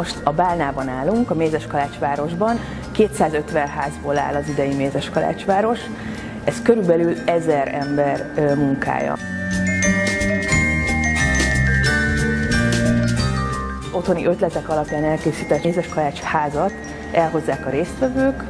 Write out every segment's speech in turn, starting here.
Most a Bálnában állunk, a Mézeskalácsvárosban. 250 házból áll az idei Mézeskalácsváros. Ez körülbelül 1000 ember munkája. Otthoni ötletek alapján elkészített Mézeskalács házat elhozzák a résztvevők,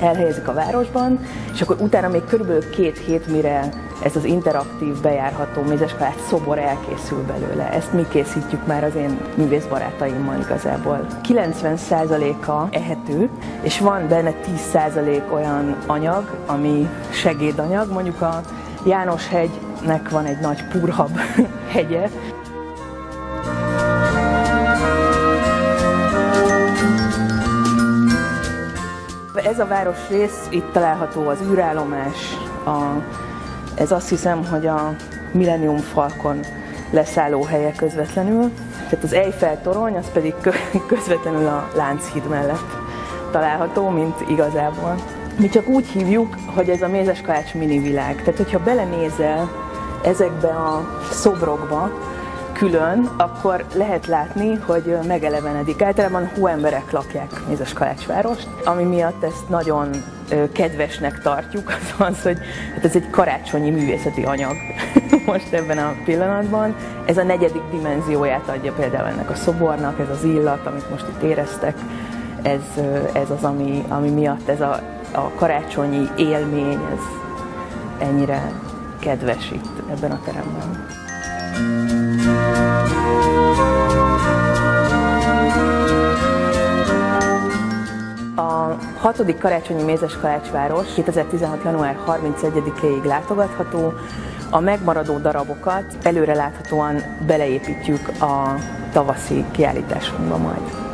elhelyezik a városban, és akkor utána még körülbelül 2 hét, mire ez az interaktív, bejárható Mézeskalács szobor elkészül belőle. Ezt mi készítjük már az én művészbarátaimmal igazából. 90%-a ehető, és van benne 10% olyan anyag, ami segédanyag. Mondjuk a János-hegynek van egy nagy Purhab hegye. Ez a városrész, itt található az űrállomás, ez azt hiszem, hogy a Millennium Falcon leszállóhelye közvetlenül, tehát az Eiffel torony, az pedig közvetlenül a Lánchíd mellett található, mint igazából. Mi csak úgy hívjuk, hogy ez a Mézeskalács minivilág. Tehát, hogyha belenézel ezekbe a szobrokba külön, akkor lehet látni, hogy megelevenedik. Általában hóemberek lakják Mézeskalácsvárost, ami miatt ezt nagyon kedvesnek tartjuk, az, hogy hát ez egy karácsonyi művészeti anyag most ebben a pillanatban. Ez a 4. dimenzióját adja például ennek a szobornak, ez az illat, amit most itt éreztek, ez az, ami miatt ez a karácsonyi élmény, ez ennyire kedves itt ebben a teremben. A 6. karácsonyi Mézeskalácsváros 2016. január 31-éig látogatható. A megmaradó darabokat előreláthatóan beleépítjük a tavaszi kiállításunkba majd.